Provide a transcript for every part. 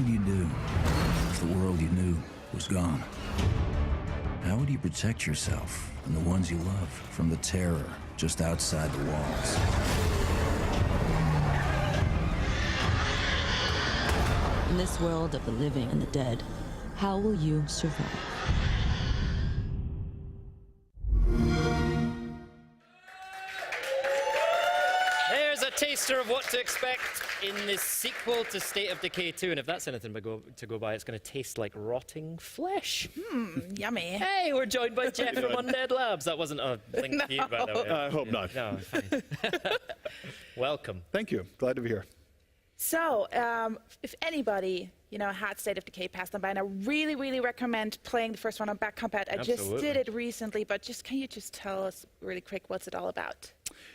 would you do if the world you knew was gone? How would you protect yourself and the ones you love from the terror just outside the walls? In this world of the living and the dead, how will you survive? There's a taster of what to expect in this sequel to State of Decay 2, and if that's anything to go by, it's going to taste like rotting flesh. Yummy. Hey, we're joined by Jeff from Undead Labs. That wasn't a link to you, by the way. I hope not. No, fine. Welcome. Thank you. Glad to be here. So, if anybody, had State of Decay passed them by, and I really, really recommend playing the first one on back compat. I just did it recently, but can you just tell us really quick what's it all about?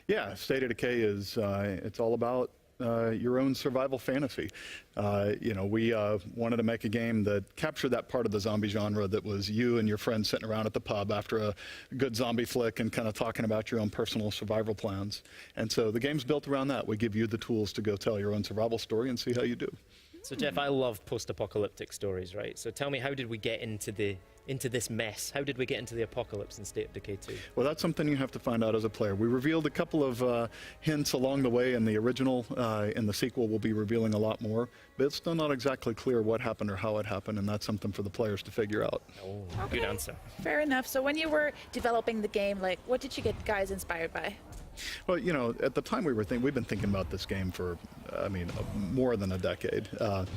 Yeah, State of Decay is, it's all about your own survival fantasy. We wanted to make a game that captured that part of the zombie genre that was you and your friends sitting around at the pub after a good zombie flick and kind of talking about your own personal survival plans. And so the game's built around that. We give you the tools to go tell your own survival story and see how you do. So Jeff, I love post-apocalyptic stories, right? So tell me, how did we get into this mess? How did we get into the apocalypse in State of Decay 2? Well, that's something you have to find out as a player. We revealed a couple of hints along the way in the original. In the sequel, we'll be revealing a lot more. But it's still not exactly clear what happened or how it happened, and that's something for the players to figure out. Oh, okay. Good answer. Fair enough. So when you were developing the game, what did you get guys inspired by? Well, at the time we've been thinking about this game for, more than a decade. At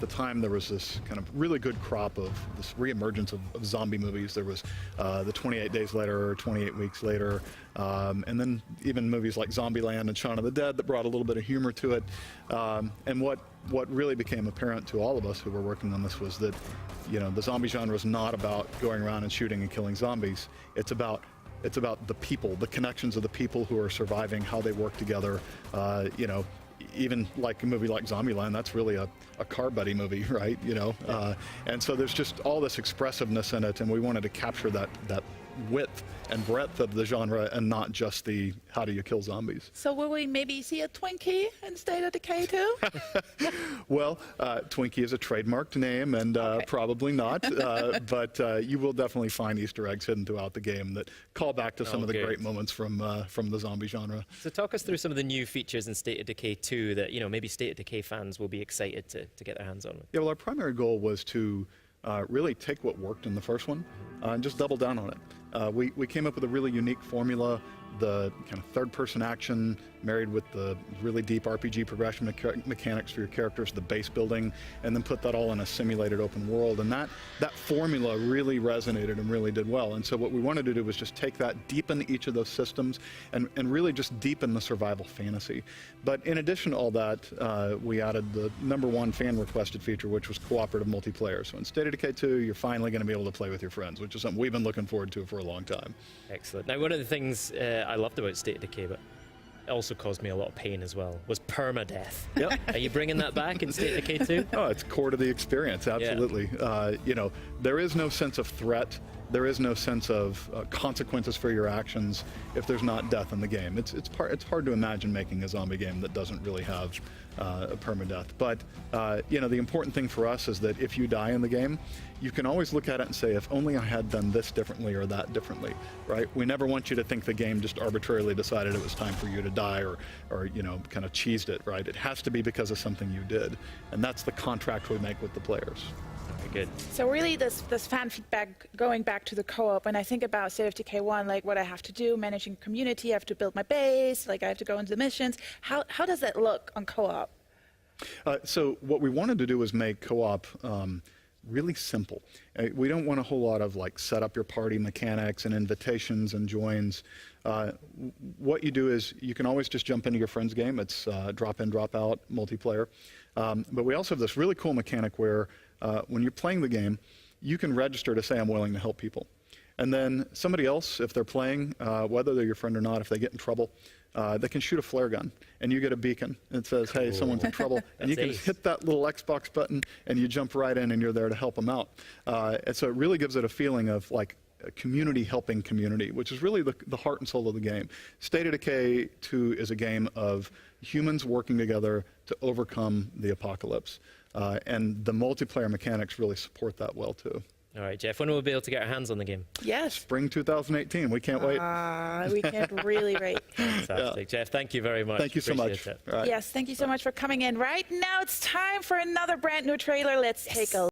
the time there was this kind of really good crop of this reemergence of zombie movies. There was the 28 Days Later, 28 Weeks Later, and then even movies like Zombieland and Shaun of the Dead that brought a little bit of humor to it. And what really became apparent to all of us who were working on this was that, the zombie genre is not about going around and shooting and killing zombies. It's about the people, the connections of the people who are surviving, how they work together. Even like a movie like Zombieland, that's really a car buddy movie, right? And so there's just all this expressiveness in it, and we wanted to capture that width and breadth of the genre and not just the how do you kill zombies. So will we maybe see a Twinkie in State of Decay 2? Well, Twinkie is a trademarked name, and probably not, but you will definitely find Easter eggs hidden throughout the game that call back to some of the great moments from the zombie genre. So talk us through some of the new features in State of Decay 2 that maybe State of Decay fans will be excited to get their hands on with. Yeah, well, our primary goal was to really take what worked in the first one and just double down on it. We came up with a really unique formula, the kind of third-person action married with the really deep RPG progression mechanics for your characters, the base building, and then put that all in a simulated open world. And that formula really resonated and really did well. And so what we wanted to do was just take that, deepen each of those systems, and really just deepen the survival fantasy. But in addition to all that, we added the #1 fan-requested feature, which was cooperative multiplayer. So in State of Decay 2, you're finally going to be able to play with your friends, which is something we've been looking forward to for a long time. Excellent. Now, one of the things I loved about State of Decay, but it also caused me a lot of pain as well, was permadeath. Yep. Are you bringing that back in State of Decay 2? Oh, it's core to the experience, absolutely. Yeah. There is no sense of threat. There is no sense of consequences for your actions if there's not death in the game. It's hard to imagine making a zombie game that doesn't really have a permadeath. But the important thing for us is that if you die in the game, you can always look at it and say, if only I had done this differently or that differently, right? We never want you to think the game just arbitrarily decided it was time for you to die or kind of cheesed it, right? It has to be because of something you did, and that's the contract we make with the players. Good. So really this fan feedback, going back to the co-op, when I think about State of Decay 1, like what I have to do, managing community, I have to build my base, I have to go into the missions. How does that look on co-op? So what we wanted to do was make co-op really simple. We don't want a whole lot of set up your party mechanics and invitations and joins. What you do is you can always just jump into your friend's game. It's drop in, drop out multiplayer. But we also have this really cool mechanic where when you're playing the game, you can register to say, I'm willing to help people. And then somebody else, if they're playing, whether they're your friend or not, if they get in trouble, they can shoot a flare gun, and you get a beacon. It says, hey, someone's in trouble. And you can just hit that little Xbox button, and you jump right in, and you're there to help them out. And so it really gives it a feeling of, community helping community, which is really the heart and soul of the game. State of Decay 2 is a game of humans working together to overcome the apocalypse. And the multiplayer mechanics really support that well, too. All right, Jeff, when will we be able to get our hands on the game? Yes. Spring 2018. We can't wait. We can't really wait. Fantastic. Jeff, thank you very much. Thank you so much. Appreciate it. All right. Yes, thank you so much for coming in. Right now, it's time for another brand new trailer. Let's take a